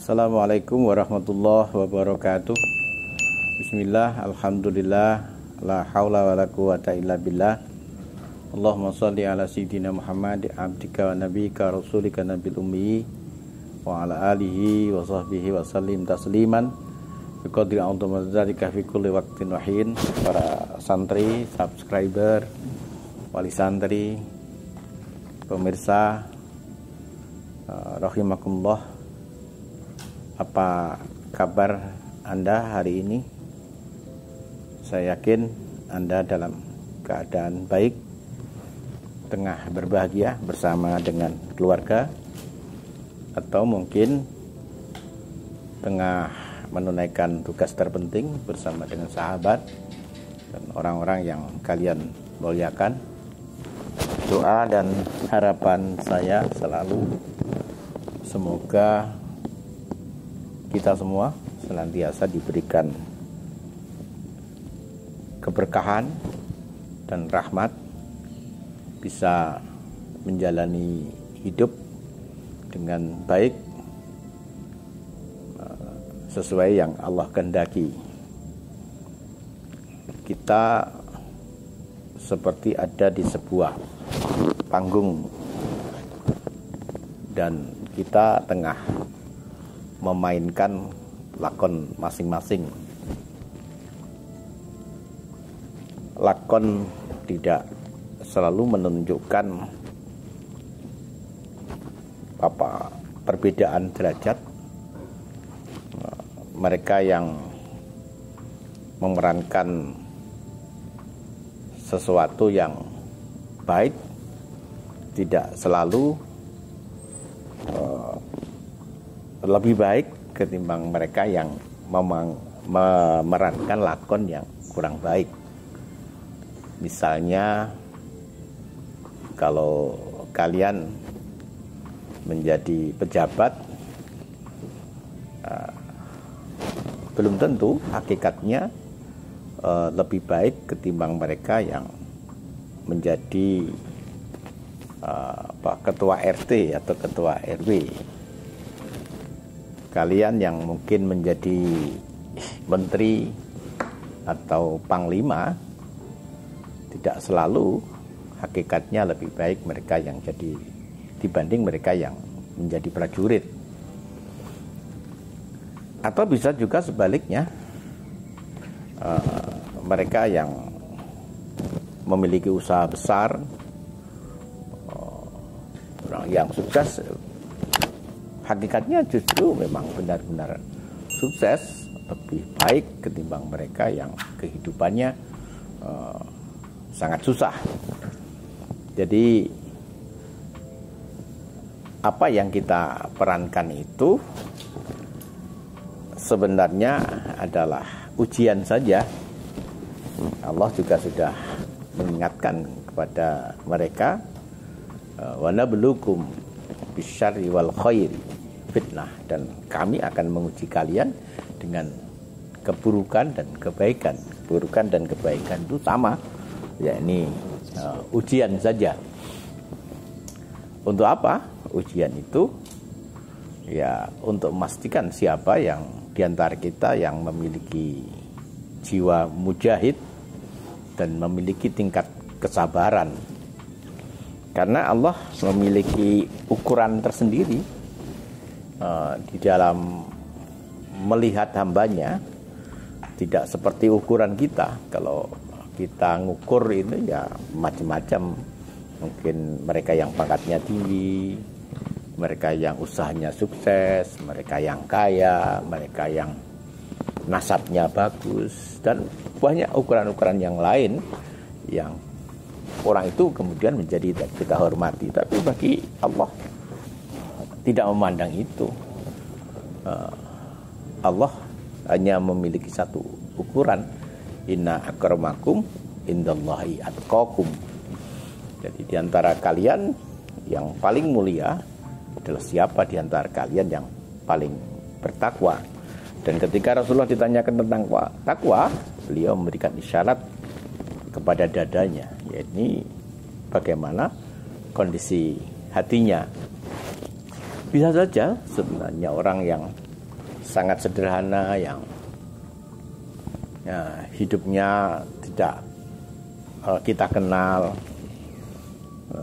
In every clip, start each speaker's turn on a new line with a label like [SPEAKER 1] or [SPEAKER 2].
[SPEAKER 1] Assalamualaikum warahmatullahi wabarakatuh. Bismillah, alhamdulillah, la haula wa la quwata illa billah. Allahumma salli ala sayyidina Muhammad abdika wa nabika rasulika nabil ummi wa ala alihi wa sahbihi wa sallim tasliman biqadri a'udzubillahi fi kulli waqtin wa hin. Para santri, subscriber, wali santri, pemirsa rahimakumullah, apa kabar Anda hari ini? Saya yakin Anda dalam keadaan baik, tengah berbahagia bersama dengan keluarga, atau mungkin tengah menunaikan tugas terpenting bersama dengan sahabat dan orang-orang yang kalian muliakan. Doa dan harapan saya selalu semoga kita semua senantiasa diberikan keberkahan dan rahmat, bisa menjalani hidup dengan baik sesuai yang Allah kehendaki. Kita seperti ada di sebuah panggung dan kita tengah memainkan lakon masing-masing. Lakon tidak selalu menunjukkan perbedaan derajat. Mereka yang memerankan sesuatu yang baik tidak selalu lebih baik ketimbang mereka yang memerankan lakon yang kurang baik. Misalnya, kalau kalian menjadi pejabat, belum tentu hakikatnya lebih baik ketimbang mereka yang menjadi ketua RT atau ketua RW. Kalian yang mungkin menjadi menteri atau panglima, tidak selalu hakikatnya lebih baik mereka yang jadi dibanding mereka yang menjadi prajurit. Atau bisa juga sebaliknya, mereka yang memiliki usaha besar, orang yang sukses, hakikatnya justru memang benar-benar sukses, lebih baik ketimbang mereka yang kehidupannya sangat susah. Jadi apa yang kita perankan itu sebenarnya adalah ujian saja. Allah juga sudah mengingatkan kepada mereka, wa nabluukum bisyarri wal khairi fitnah, dan kami akan menguji kalian dengan keburukan dan kebaikan. Keburukan dan kebaikan itu sama, yakni ujian saja. Untuk apa ujian itu? Ya, untuk memastikan siapa yang diantara kita yang memiliki jiwa mujahid dan memiliki tingkat kesabaran. Karena Allah memiliki ukuran tersendiri di dalam melihat hambanya. Tidak seperti ukuran kita. Kalau kita ngukur itu ya macam-macam. Mungkin mereka yang pangkatnya tinggi, mereka yang usahanya sukses, mereka yang kaya, mereka yang nasabnya bagus, dan banyak ukuran-ukuran yang lain yang orang itu kemudian menjadi kita hormati. Tapi bagi Allah tidak memandang itu. Allah hanya memiliki satu ukuran, inna akramakum indallahi atqakum. Jadi diantara kalian yang paling mulia adalah siapa diantara kalian yang paling bertakwa. Dan ketika Rasulullah ditanyakan tentang takwa, beliau memberikan isyarat kepada dadanya, yaitu bagaimana kondisi hatinya. Bisa saja sebenarnya orang yang sangat sederhana, yang ya, hidupnya tidak kita kenal,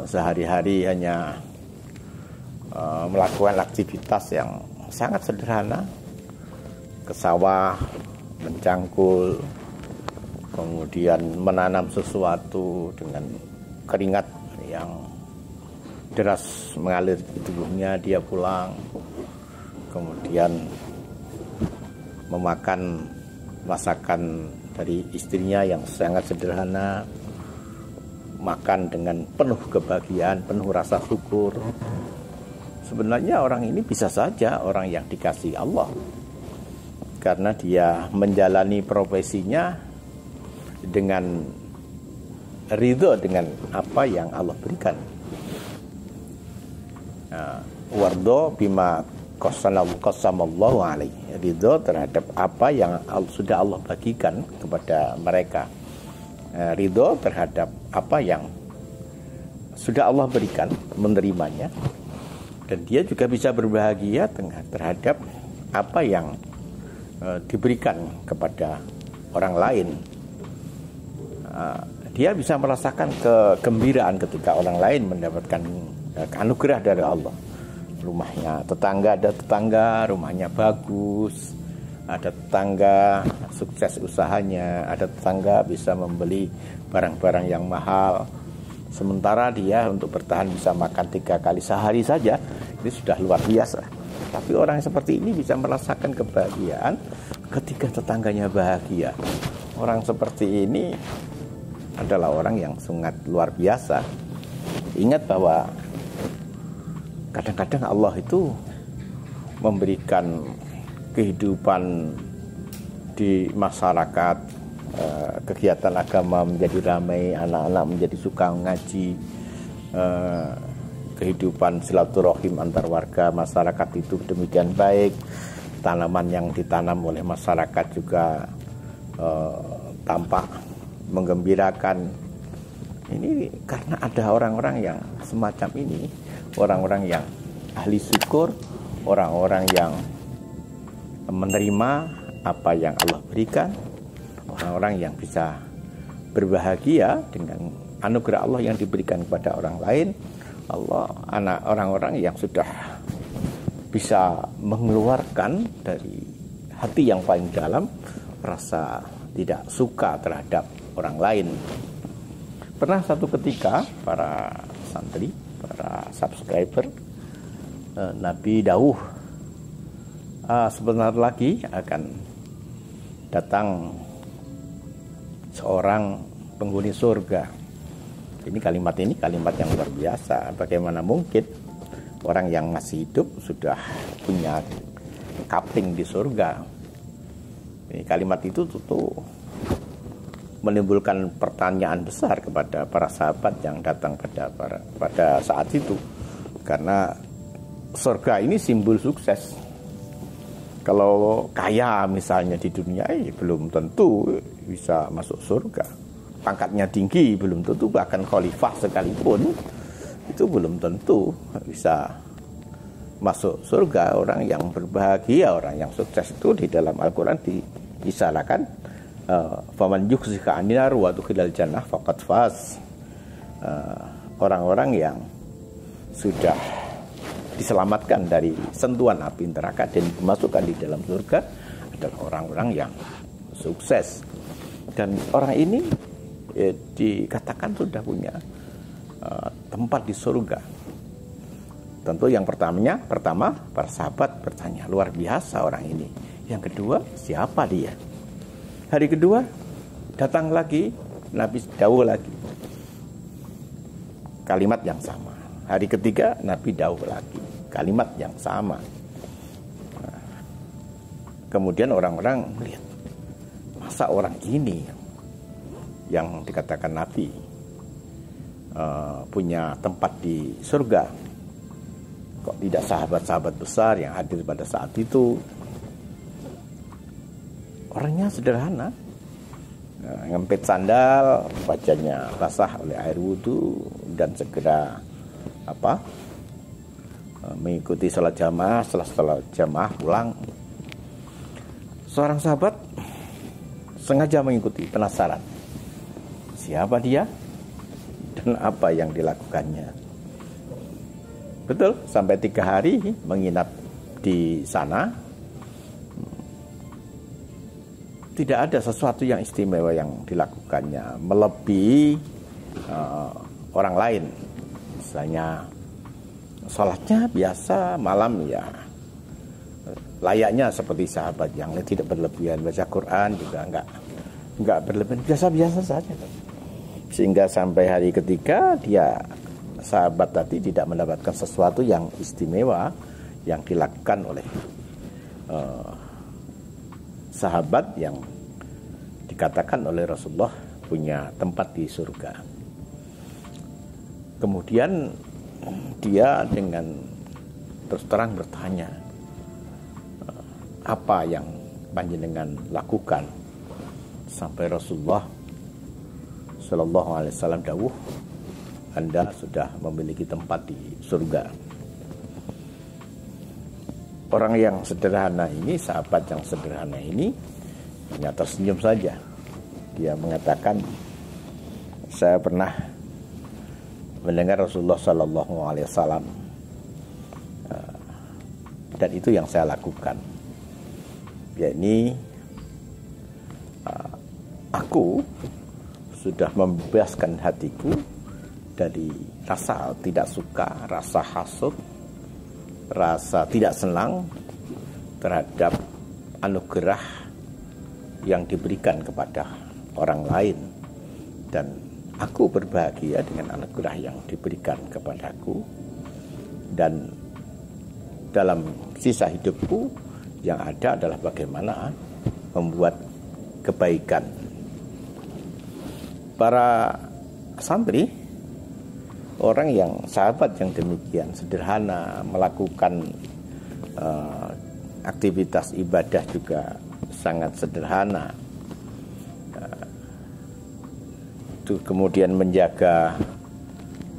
[SPEAKER 1] sehari-hari hanya melakukan aktivitas yang sangat sederhana, ke sawah, mencangkul, kemudian menanam sesuatu dengan keringat yang deras mengalir di tubuhnya, dia pulang, kemudian memakan masakan dari istrinya yang sangat sederhana, makan dengan penuh kebahagiaan, penuh rasa syukur. Sebenarnya orang ini bisa saja orang yang dikasihi Allah, karena dia menjalani profesinya dengan ridho dengan apa yang Allah berikan. Wardo bima qasamallahu alaihi, ridho terhadap apa yang sudah Allah bagikan kepada mereka, ridho terhadap apa yang sudah Allah berikan, menerimanya, dan dia juga bisa berbahagia terhadap apa yang diberikan kepada orang lain. Dia bisa merasakan kegembiraan ketika orang lain mendapatkan anugerah dari Allah. Rumahnya tetangga, ada tetangga rumahnya bagus, ada tetangga sukses usahanya, ada tetangga bisa membeli barang-barang yang mahal, sementara dia untuk bertahan bisa makan 3 kali sehari saja, ini sudah luar biasa. Tapi orang seperti ini bisa merasakan kebahagiaan ketika tetangganya bahagia. Orang seperti ini adalah orang yang sangat luar biasa. Ingat bahwa kadang-kadang Allah itu memberikan kehidupan di masyarakat, kegiatan agama menjadi ramai, anak-anak menjadi suka ngaji, kehidupan silaturahim antar warga masyarakat itu demikian baik, tanaman yang ditanam oleh masyarakat juga tampak menggembirakan. Ini karena ada orang-orang yang semacam ini, orang-orang yang ahli syukur, orang-orang yang menerima apa yang Allah berikan, orang-orang yang bisa berbahagia dengan anugerah Allah yang diberikan kepada orang lain. Orang-orang yang sudah bisa mengeluarkan dari hati yang paling dalam rasa tidak suka terhadap orang lain. Pernah satu ketika para santri, para subscriber, Nabi dawuh sebentar lagi akan datang seorang penghuni surga. Ini kalimat yang luar biasa. Bagaimana mungkin orang yang masih hidup sudah punya kapling di surga? Ini kalimat itu tentu menimbulkan pertanyaan besar kepada para sahabat yang datang pada saat itu, karena surga ini simbol sukses. Kalau kaya misalnya di dunia belum tentu bisa masuk surga, pangkatnya tinggi belum tentu, bahkan khalifah sekalipun itu belum tentu bisa masuk surga. Orang yang berbahagia, orang yang sukses itu di dalam Al-Quran diisyaratkan faman yukhzika 'anil nar wa tudkhilal jannah faqad faz. Orang-orang yang sudah diselamatkan dari sentuhan api neraka dan dimasukkan di dalam surga adalah orang-orang yang sukses. Dan orang ini dikatakan sudah punya tempat di surga. Tentu yang pertama para sahabat bertanya, luar biasa orang ini. Yang kedua, siapa dia? Hari kedua datang lagi, Nabi dawuh lagi kalimat yang sama. Hari ketiga Nabi dawuh lagi kalimat yang sama. Kemudian orang-orang melihat, masa orang ini yang dikatakan Nabi punya tempat di surga, kok tidak sahabat-sahabat besar yang hadir pada saat itu? Orangnya sederhana, ngempit sandal, bajanya basah oleh air wudhu, dan segera mengikuti sholat jamaah. Setelah sholat jamaah pulang, Seorang sahabat sengaja mengikuti, penasaran siapa dia dan apa yang dilakukannya. Betul, sampai 3 hari menginap di sana. Tidak ada sesuatu yang istimewa yang dilakukannya melebihi orang lain. Misalnya sholatnya biasa, malam ya layaknya seperti sahabat yang tidak berlebihan. Baca Quran juga enggak berlebihan, biasa-biasa saja. Sehingga sampai hari ketiga dia, sahabat tadi, tidak mendapatkan sesuatu yang istimewa yang dilakukan oleh sahabat yang dikatakan oleh Rasulullah punya tempat di surga. Kemudian dia dengan terus terang bertanya, apa yang panjenengan lakukan? Sampai Rasulullah Sallallahu Alaihi Wasallam dawuh, Anda sudah memiliki tempat di surga. Orang yang sederhana ini, sahabat yang sederhana ini, hanya tersenyum saja. Dia mengatakan, saya pernah mendengar Rasulullah Sallallahu Alaihi Wasallam, dan itu yang saya lakukan. Yakni aku sudah membebaskan hatiku dari rasa tidak suka, rasa hasud, rasa tidak senang terhadap anugerah yang diberikan kepada orang lain, dan aku berbahagia dengan anugerah yang diberikan kepadaku, dan dalam sisa hidupku yang ada adalah bagaimana membuat kebaikan. Para santri, orang yang sahabat yang demikian sederhana, melakukan aktivitas ibadah juga sangat sederhana, kemudian menjaga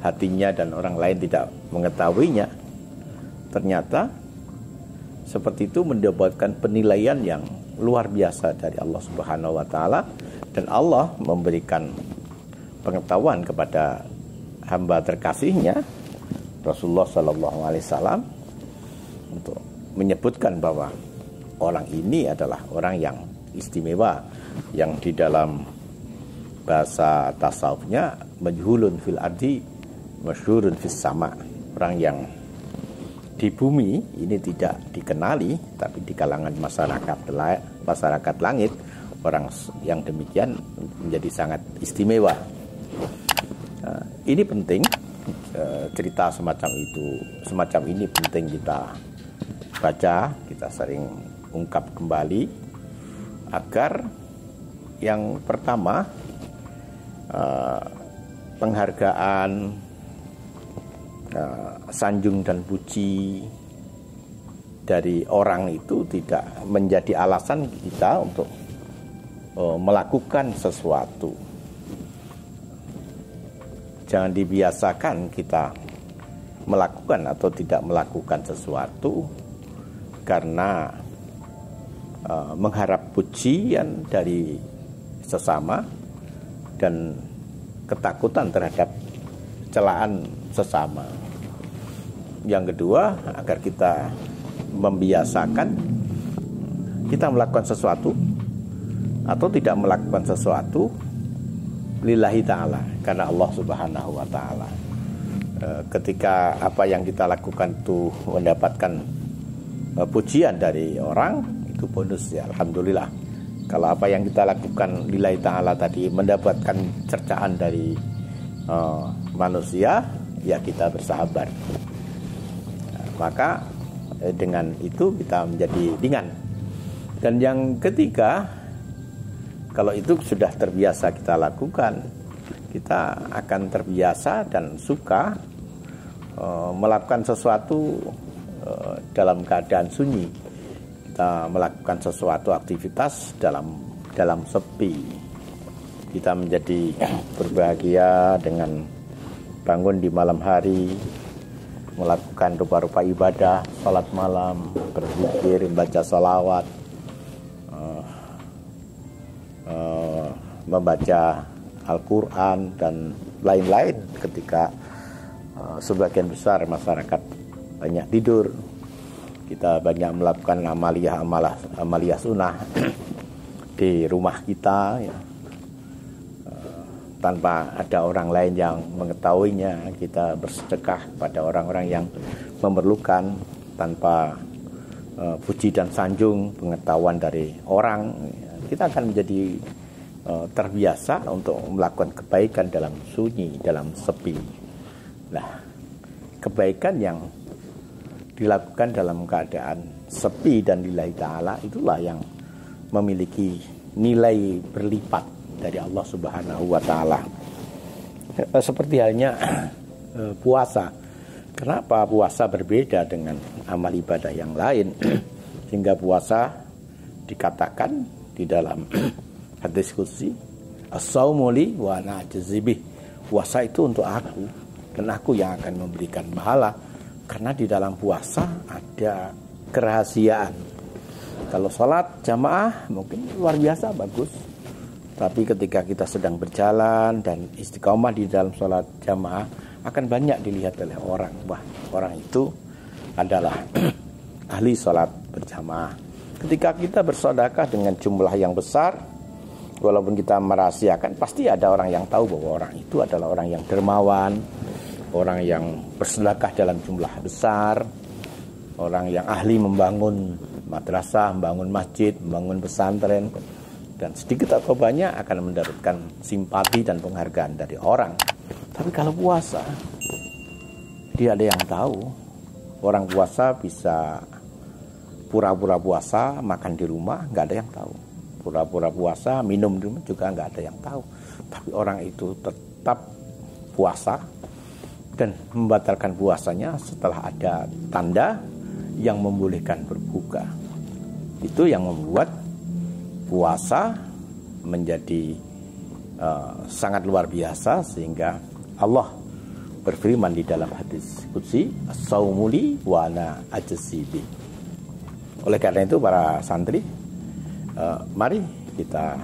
[SPEAKER 1] hatinya dan orang lain tidak mengetahuinya, ternyata seperti itu mendapatkan penilaian yang luar biasa dari Allah Subhanahu wa Ta'ala, dan Allah memberikan pengetahuan kepada hamba terkasihnya Rasulullah Sallallahu Alaihi Wasallam untuk menyebutkan bahwa orang ini adalah orang yang istimewa, yang di dalam bahasa tasawufnya majhulun fil ardi masyhurun fis sama, orang yang di bumi ini tidak dikenali, tapi di kalangan masyarakat langit orang yang demikian menjadi sangat istimewa. Ini penting, cerita semacam ini penting kita baca, kita sering ungkap kembali, agar yang pertama, penghargaan, sanjung dan puji dari orang itu tidak menjadi alasan kita untuk melakukan sesuatu. Jangan dibiasakan kita melakukan atau tidak melakukan sesuatu karena mengharap pujian dari sesama dan ketakutan terhadap celaan sesama. Yang kedua, agar kita membiasakan kita melakukan sesuatu atau tidak melakukan sesuatu lillahi ta'ala, karena Allah Subhanahu wa Ta'ala. Ketika apa yang kita lakukan itu mendapatkan pujian dari orang, itu bonus ya, alhamdulillah. Kalau apa yang kita lakukan lillahi ta'ala tadi mendapatkan cercaan dari manusia, ya kita bersahabat. Maka dengan itu kita menjadi ringan. Dan yang ketiga, kalau itu sudah terbiasa kita lakukan, kita akan terbiasa dan suka melakukan sesuatu dalam keadaan sunyi. Kita melakukan sesuatu aktivitas dalam sepi. Kita menjadi berbahagia dengan bangun di malam hari, melakukan rupa-rupa ibadah, salat malam, berzikir, membaca salawat, membaca Al-Quran dan lain-lain ketika sebagian besar masyarakat banyak tidur. Kita banyak melakukan amaliyah sunnah di rumah kita ya. Tanpa ada orang lain yang mengetahuinya, kita bersedekah pada orang-orang yang memerlukan tanpa puji dan sanjung pengetahuan dari orang. Kita akan menjadi terbiasa untuk melakukan kebaikan dalam sunyi, dalam sepi. Nah, kebaikan yang dilakukan dalam keadaan sepi dan lillahi ta'ala itulah yang memiliki nilai berlipat dari Allah Subhanahu wa ta'ala. Seperti halnya puasa. Kenapa puasa berbeda dengan amal ibadah yang lain? Sehingga puasa dikatakan di dalam hadis qudsi, as-saumu li wa ana ajzi bih. Puasa itu untuk aku dan aku yang akan memberikan pahala. Karena di dalam puasa ada kerahasiaan. Kalau sholat jamaah mungkin luar biasa bagus. Tapi ketika kita sedang berjalan dan istiqomah di dalam sholat jamaah akan banyak dilihat oleh orang. Wah, orang itu adalah ahli sholat berjamaah. Ketika kita bersedekah dengan jumlah yang besar, walaupun kita merahasiakan, pasti ada orang yang tahu bahwa orang itu adalah orang yang dermawan, orang yang bersedekah dalam jumlah besar, orang yang ahli membangun madrasah, membangun masjid, membangun pesantren, dan sedikit atau banyak akan mendapatkan simpati dan penghargaan dari orang. Tapi kalau puasa, dia ada yang tahu. Orang puasa bisa pura-pura puasa, makan di rumah, nggak ada yang tahu. Pura-pura puasa, minum di rumah juga nggak ada yang tahu. Tapi orang itu tetap puasa dan membatalkan puasanya setelah ada tanda yang membolehkan berbuka. Itu yang membuat puasa menjadi sangat luar biasa, sehingga Allah berfirman di dalam hadis qudsi, as-saumu li wa ana ajzi bih. Oleh karena itu para santri, mari kita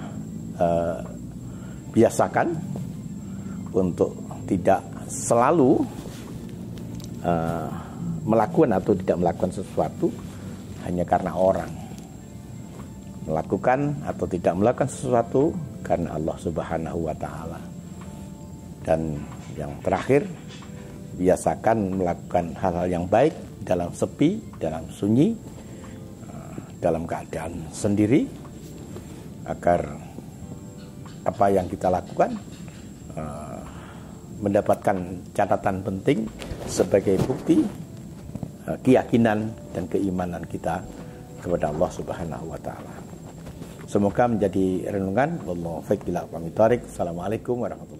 [SPEAKER 1] biasakan untuk tidak selalu melakukan atau tidak melakukan sesuatu hanya karena orang. Melakukan atau tidak melakukan sesuatu karena Allah Subhanahu wa ta'ala. Dan yang terakhir, biasakan melakukan hal-hal yang baik dalam sepi, dalam sunyi, dalam keadaan sendiri, agar apa yang kita lakukan mendapatkan catatan penting sebagai bukti keyakinan dan keimanan kita kepada Allah Subhanahu wa ta'ala. Semoga menjadi renungan. Wallahu a'lam bishawab. Assalamualaikum warahmatullahi wabarakatuh.